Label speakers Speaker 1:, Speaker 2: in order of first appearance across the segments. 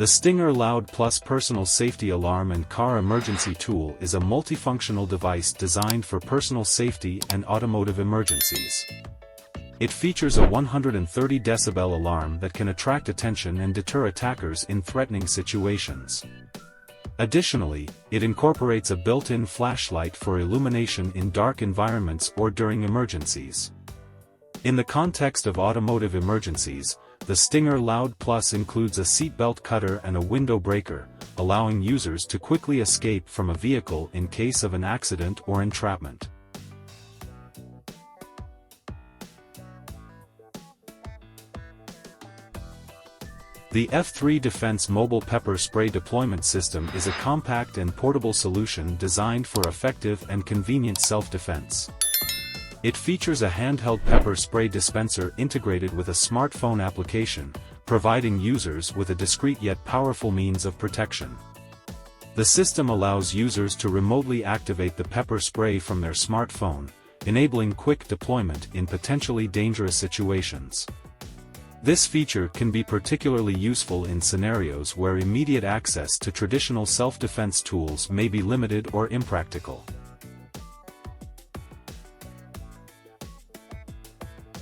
Speaker 1: The Stinger Loud Plus personal safety alarm and car emergency tool is a multifunctional device designed for personal safety and automotive emergencies. It features a 130 decibel alarm that can attract attention and deter attackers in threatening situations. Additionally, it incorporates a built-in flashlight for illumination in dark environments or during emergencies. In the context of automotive emergencies, the Stinger Loud Plus includes a seatbelt cutter and a window breaker, allowing users to quickly escape from a vehicle in case of an accident or entrapment. The F3 Defense Mobile Pepper Spray Deployment System is a compact and portable solution designed for effective and convenient self-defense. It features a handheld pepper spray dispenser integrated with a smartphone application, providing users with a discreet yet powerful means of protection. The system allows users to remotely activate the pepper spray from their smartphone, enabling quick deployment in potentially dangerous situations. This feature can be particularly useful in scenarios where immediate access to traditional self-defense tools may be limited or impractical.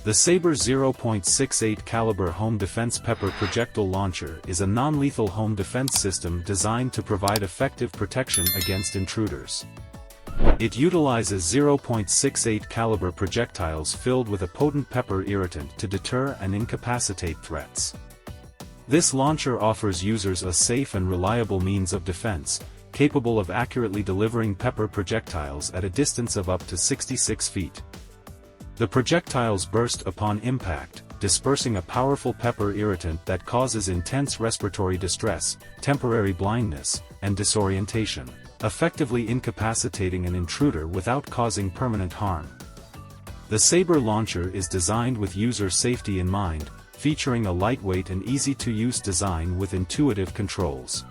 Speaker 1: The Sabre 0.68 caliber home defense pepper projectile launcher is a non-lethal home defense system designed to provide effective protection against intruders. It utilizes 0.68 caliber projectiles filled with a potent pepper irritant to deter and incapacitate threats. This launcher offers users a safe and reliable means of defense, capable of accurately delivering pepper projectiles at a distance of up to 66 feet. The projectiles burst upon impact, dispersing a powerful pepper irritant that causes intense respiratory distress, temporary blindness, and disorientation, effectively incapacitating an intruder without causing permanent harm. The Sabre launcher is designed with user safety in mind, featuring a lightweight and easy-to-use design with intuitive controls.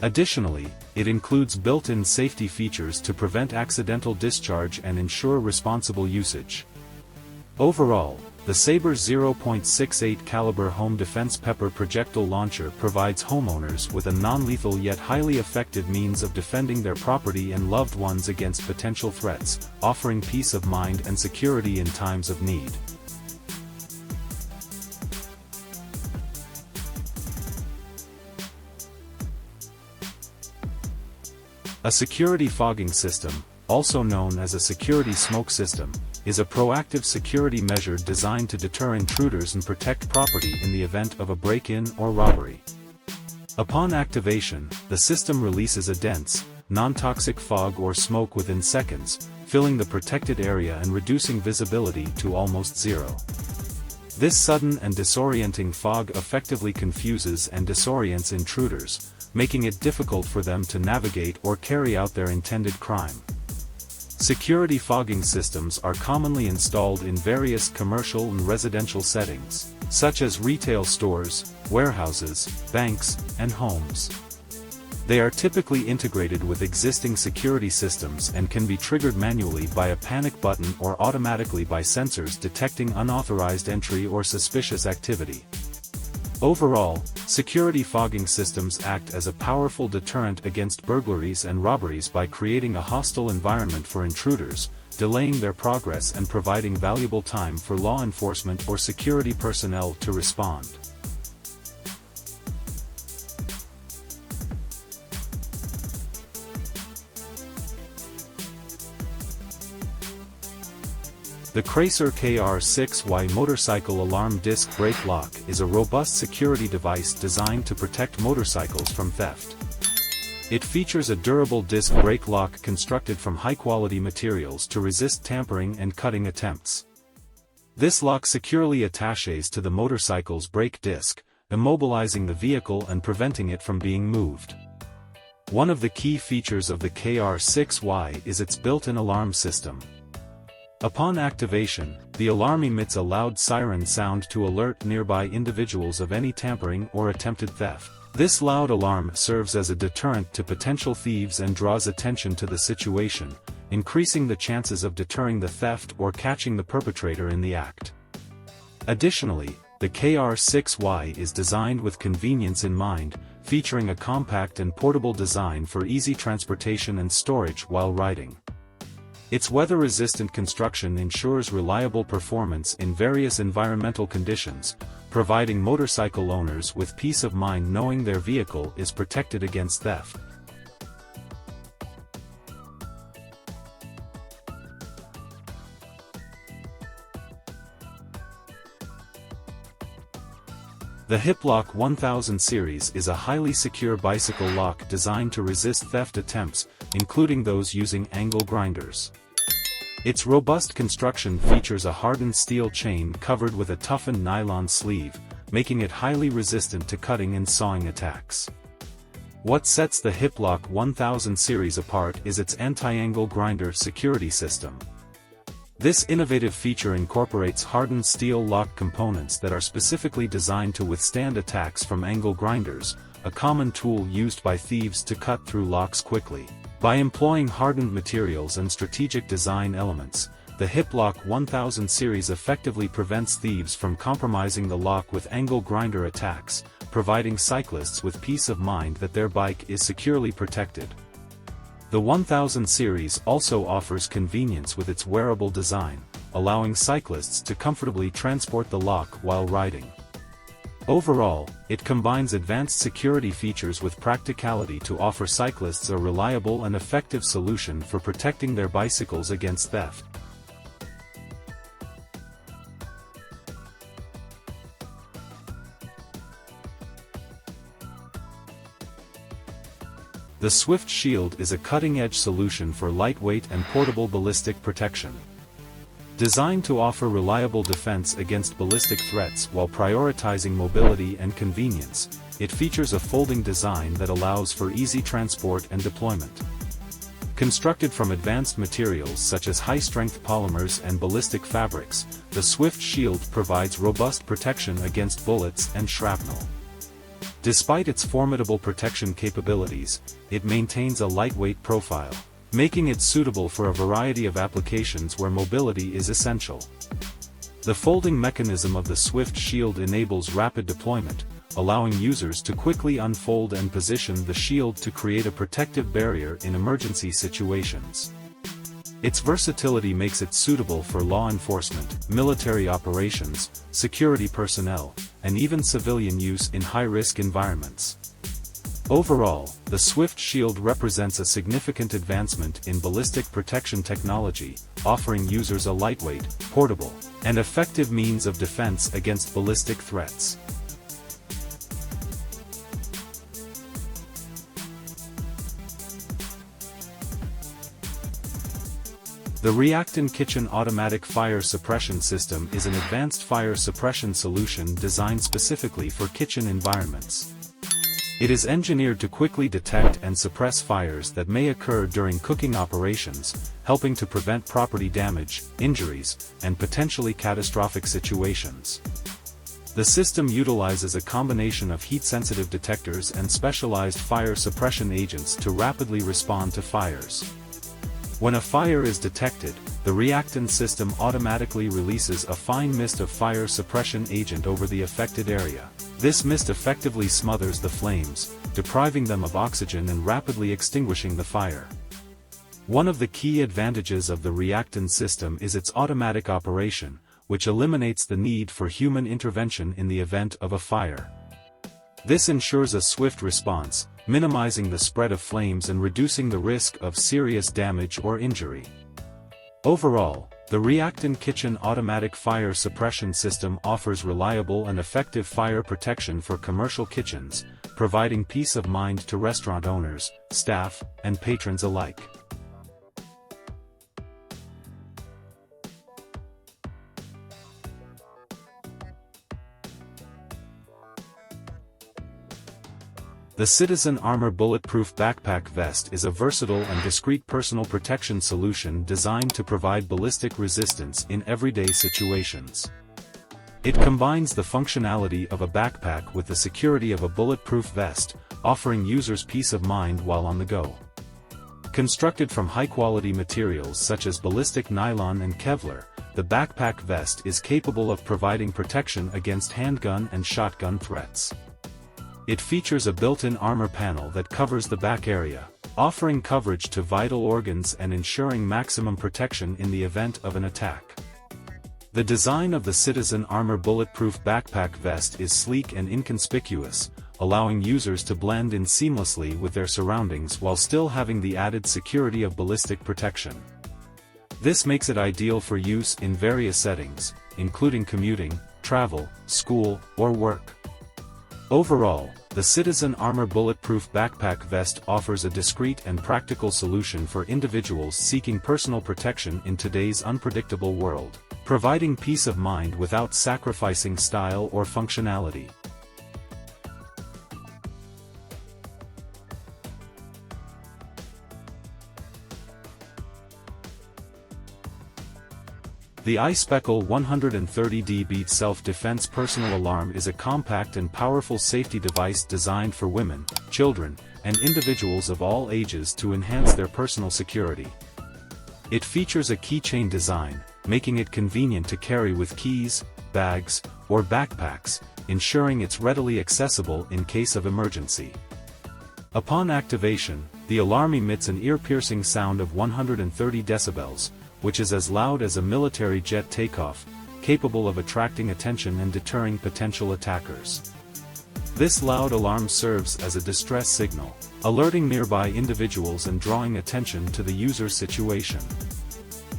Speaker 1: Additionally, it includes built-in safety features to prevent accidental discharge and ensure responsible usage. Overall, the Sabre 0.68 caliber home defense pepper projectile launcher provides homeowners with a non-lethal yet highly effective means of defending their property and loved ones against potential threats, offering peace of mind and security in times of need. A security fogging system, also known as a security smoke system, is a proactive security measure designed to deter intruders and protect property in the event of a break-in or robbery. Upon activation, the system releases a dense, non-toxic fog or smoke within seconds, filling the protected area and reducing visibility to almost zero. This sudden and disorienting fog effectively confuses and disorients intruders, making it difficult for them to navigate or carry out their intended crime. Security fogging systems are commonly installed in various commercial and residential settings, such as retail stores, warehouses, banks, and homes. They are typically integrated with existing security systems and can be triggered manually by a panic button or automatically by sensors detecting unauthorized entry or suspicious activity. Overall, security fogging systems act as a powerful deterrent against burglaries and robberies by creating a hostile environment for intruders, delaying their progress and providing valuable time for law enforcement or security personnel to respond. The Cracer KR6Y motorcycle alarm disc brake lock is a robust security device designed to protect motorcycles from theft. It features a durable disc brake lock constructed from high-quality materials to resist tampering and cutting attempts. This lock securely attaches to the motorcycle's brake disc, immobilizing the vehicle and preventing it from being moved. One of the key features of the KR6Y is its built-in alarm system. Upon activation, the alarm emits a loud siren sound to alert nearby individuals of any tampering or attempted theft. This loud alarm serves as a deterrent to potential thieves and draws attention to the situation, increasing the chances of deterring the theft or catching the perpetrator in the act. Additionally, the KR6Y is designed with convenience in mind, featuring a compact and portable design for easy transportation and storage while riding. Its weather-resistant construction ensures reliable performance in various environmental conditions, providing motorcycle owners with peace of mind knowing their vehicle is protected against theft. The Hiplock 1000 series is a highly secure bicycle lock designed to resist theft attempts, including those using angle grinders. Its robust construction features a hardened steel chain covered with a toughened nylon sleeve, making it highly resistant to cutting and sawing attacks. What sets the Hiplock 1000 series apart is its anti-angle grinder security system. This innovative feature incorporates hardened steel lock components that are specifically designed to withstand attacks from angle grinders, a common tool used by thieves to cut through locks quickly. By employing hardened materials and strategic design elements, the Hiplock 1000 series effectively prevents thieves from compromising the lock with angle grinder attacks, providing cyclists with peace of mind that their bike is securely protected. The 1000 series also offers convenience with its wearable design, allowing cyclists to comfortably transport the lock while riding. Overall, it combines advanced security features with practicality to offer cyclists a reliable and effective solution for protecting their bicycles against theft. The Swift Shield is a cutting-edge solution for lightweight and portable ballistic protection. Designed to offer reliable defense against ballistic threats while prioritizing mobility and convenience, it features a folding design that allows for easy transport and deployment. Constructed from advanced materials such as high-strength polymers and ballistic fabrics, the Swift Shield provides robust protection against bullets and shrapnel. Despite its formidable protection capabilities, it maintains a lightweight profile, making it suitable for a variety of applications where mobility is essential. The folding mechanism of the Swift Shield enables rapid deployment, allowing users to quickly unfold and position the shield to create a protective barrier in emergency situations. Its versatility makes it suitable for law enforcement, military operations, security personnel, and even civilian use in high-risk environments. Overall, the Swift Shield represents a significant advancement in ballistic protection technology, offering users a lightweight, portable, and effective means of defense against ballistic threats. The Reactin Kitchen Automatic Fire Suppression System is an advanced fire suppression solution designed specifically for kitchen environments. It is engineered to quickly detect and suppress fires that may occur during cooking operations, helping to prevent property damage, injuries, and potentially catastrophic situations. The system utilizes a combination of heat-sensitive detectors and specialized fire suppression agents to rapidly respond to fires. When a fire is detected, the Reactin system automatically releases a fine mist of fire suppression agent over the affected area. This mist effectively smothers the flames, depriving them of oxygen and rapidly extinguishing the fire. One of the key advantages of the Reactin system is its automatic operation, which eliminates the need for human intervention in the event of a fire. This ensures a swift response, minimizing the spread of flames and reducing the risk of serious damage or injury. Overall, the Reactin Kitchen Automatic Fire Suppression System offers reliable and effective fire protection for commercial kitchens, providing peace of mind to restaurant owners, staff, and patrons alike. The Citizen Armor Bulletproof Backpack Vest is a versatile and discreet personal protection solution designed to provide ballistic resistance in everyday situations. It combines the functionality of a backpack with the security of a bulletproof vest, offering users peace of mind while on the go. Constructed from high-quality materials such as ballistic nylon and Kevlar, the backpack vest is capable of providing protection against handgun and shotgun threats. It features a built-in armor panel that covers the back area, offering coverage to vital organs and ensuring maximum protection in the event of an attack. The design of the Citizen Armor Bulletproof Backpack Vest is sleek and inconspicuous, allowing users to blend in seamlessly with their surroundings while still having the added security of ballistic protection. This makes it ideal for use in various settings, including commuting, travel, school, or work. Overall, the Citizen Armor Bulletproof Backpack Vest offers a discreet and practical solution for individuals seeking personal protection in today's unpredictable world, providing peace of mind without sacrificing style or functionality. The iSpeckle 130D Beat Self-Defense Personal Alarm is a compact and powerful safety device designed for women, children, and individuals of all ages to enhance their personal security. It features a keychain design, making it convenient to carry with keys, bags, or backpacks, ensuring it's readily accessible in case of emergency. Upon activation, the alarm emits an ear-piercing sound of 130 decibels, which is as loud as a military jet takeoff, capable of attracting attention and deterring potential attackers. This loud alarm serves as a distress signal, alerting nearby individuals and drawing attention to the user's situation.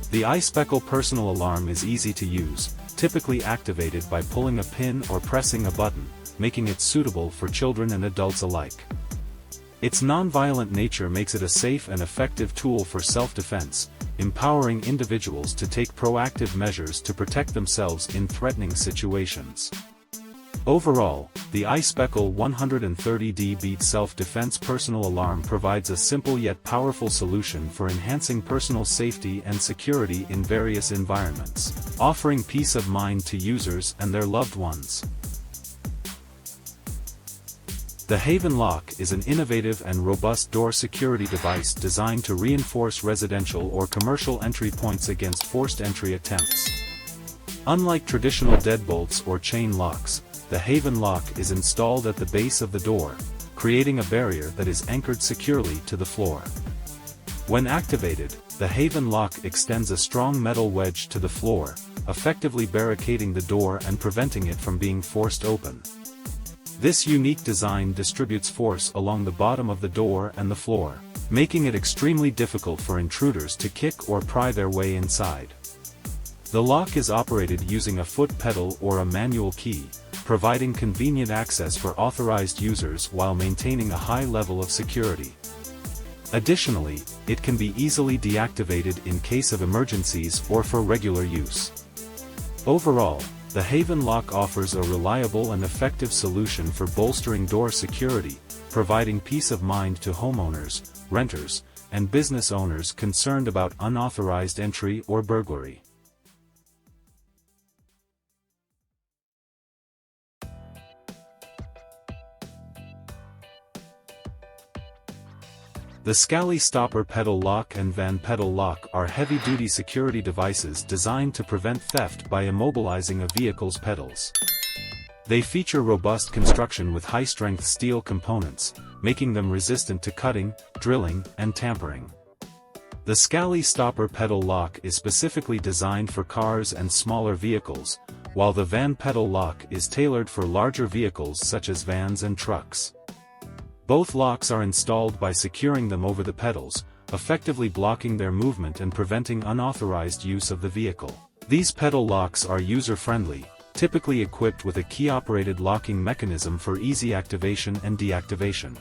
Speaker 1: The iSpeckle personal alarm is easy to use, typically activated by pulling a pin or pressing a button, making it suitable for children and adults alike. Its non-violent nature makes it a safe and effective tool for self-defense, empowering individuals to take proactive measures to protect themselves in threatening situations. Overall, the iSpeckle 130D Beat Self-Defense Personal Alarm provides a simple yet powerful solution for enhancing personal safety and security in various environments, offering peace of mind to users and their loved ones. The Haven Lock is an innovative and robust door security device designed to reinforce residential or commercial entry points against forced entry attempts. Unlike traditional deadbolts or chain locks, the Haven Lock is installed at the base of the door, creating a barrier that is anchored securely to the floor. When activated, the Haven Lock extends a strong metal wedge to the floor, effectively barricading the door and preventing it from being forced open. This unique design distributes force along the bottom of the door and the floor, making it extremely difficult for intruders to kick or pry their way inside. The lock is operated using a foot pedal or a manual key, providing convenient access for authorized users while maintaining a high level of security. Additionally, it can be easily deactivated in case of emergencies or for regular use. Overall, the Haven Lock offers a reliable and effective solution for bolstering door security, providing peace of mind to homeowners, renters, and business owners concerned about unauthorized entry or burglary. The Scally Stopper Pedal Lock and Van Pedal Lock are heavy-duty security devices designed to prevent theft by immobilizing a vehicle's pedals. They feature robust construction with high-strength steel components, making them resistant to cutting, drilling, and tampering. The Scally Stopper Pedal Lock is specifically designed for cars and smaller vehicles, while the Van Pedal Lock is tailored for larger vehicles such as vans and trucks. Both locks are installed by securing them over the pedals, effectively blocking their movement and preventing unauthorized use of the vehicle. These pedal locks are user-friendly, typically equipped with a key-operated locking mechanism for easy activation and deactivation.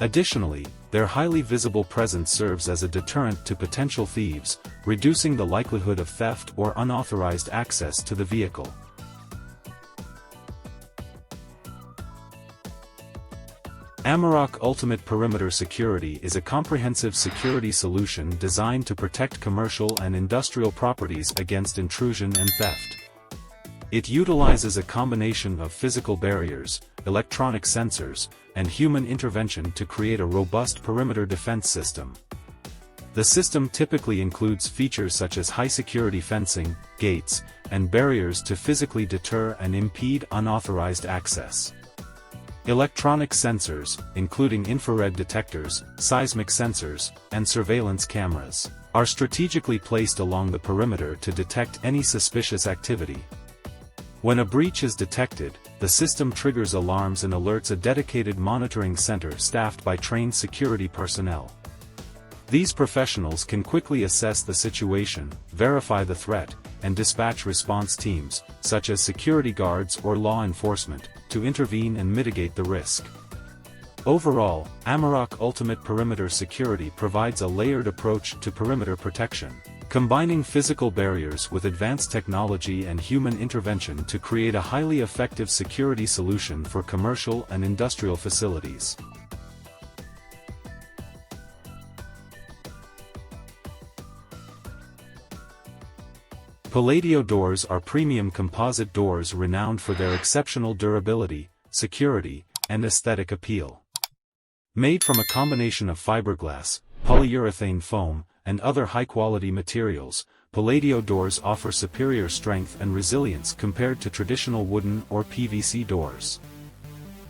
Speaker 1: Additionally, their highly visible presence serves as a deterrent to potential thieves, reducing the likelihood of theft or unauthorized access to the vehicle. Amarok Ultimate Perimeter Security is a comprehensive security solution designed to protect commercial and industrial properties against intrusion and theft. It utilizes a combination of physical barriers, electronic sensors, and human intervention to create a robust perimeter defense system. The system typically includes features such as high-security fencing, gates, and barriers to physically deter and impede unauthorized access. Electronic sensors, including infrared detectors, seismic sensors, and surveillance cameras, are strategically placed along the perimeter to detect any suspicious activity. When a breach is detected, the system triggers alarms and alerts a dedicated monitoring center staffed by trained security personnel. These professionals can quickly assess the situation, verify the threat, and dispatch response teams, such as security guards or law enforcement, to intervene and mitigate the risk. Overall, Amarok Ultimate Perimeter Security provides a layered approach to perimeter protection, combining physical barriers with advanced technology and human intervention to create a highly effective security solution for commercial and industrial facilities. Palladio doors are premium composite doors renowned for their exceptional durability, security, and aesthetic appeal. Made from a combination of fiberglass, polyurethane foam, and other high-quality materials, Palladio doors offer superior strength and resilience compared to traditional wooden or PVC doors.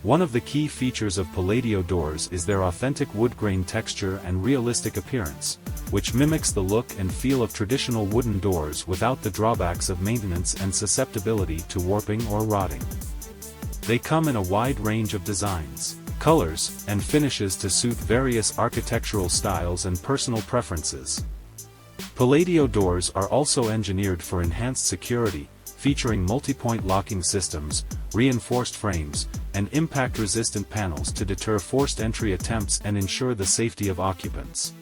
Speaker 1: One of the key features of Palladio doors is their authentic wood grain texture and realistic appearance, which mimics the look and feel of traditional wooden doors without the drawbacks of maintenance and susceptibility to warping or rotting. They come in a wide range of designs, colors, and finishes to suit various architectural styles and personal preferences. Palladio doors are also engineered for enhanced security, featuring multi-point locking systems, reinforced frames, and impact-resistant panels to deter forced entry attempts and ensure the safety of occupants.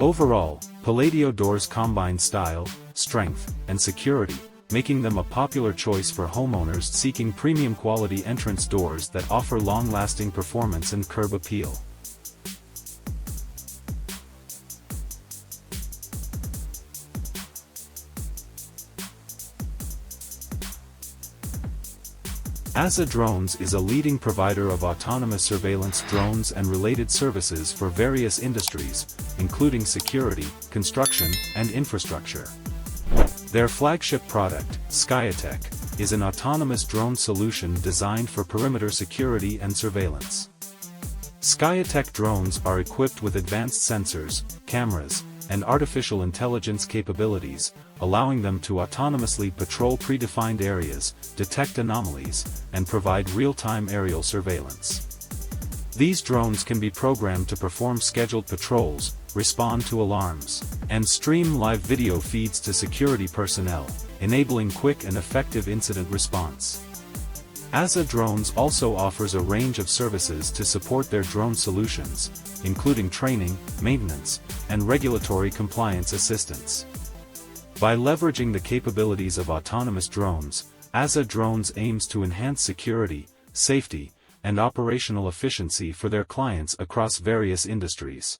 Speaker 1: Overall, Palladio doors combine style, strength, and security, making them a popular choice for homeowners seeking premium quality entrance doors that offer long-lasting performance and curb appeal. ASA Drones is a leading provider of autonomous surveillance drones and related services for various industries, including security, construction, and infrastructure. Their flagship product, SkyAttack, is an autonomous drone solution designed for perimeter security and surveillance. SkyAttack drones are equipped with advanced sensors, cameras, and artificial intelligence capabilities, allowing them to autonomously patrol predefined areas, detect anomalies, and provide real-time aerial surveillance. These drones can be programmed to perform scheduled patrols, respond to alarms, and stream live video feeds to security personnel, enabling quick and effective incident response. ASA Drones also offers a range of services to support their drone solutions, including training, maintenance, and regulatory compliance assistance. By leveraging the capabilities of autonomous drones, ASA Drones aims to enhance security, safety, and operational efficiency for their clients across various industries.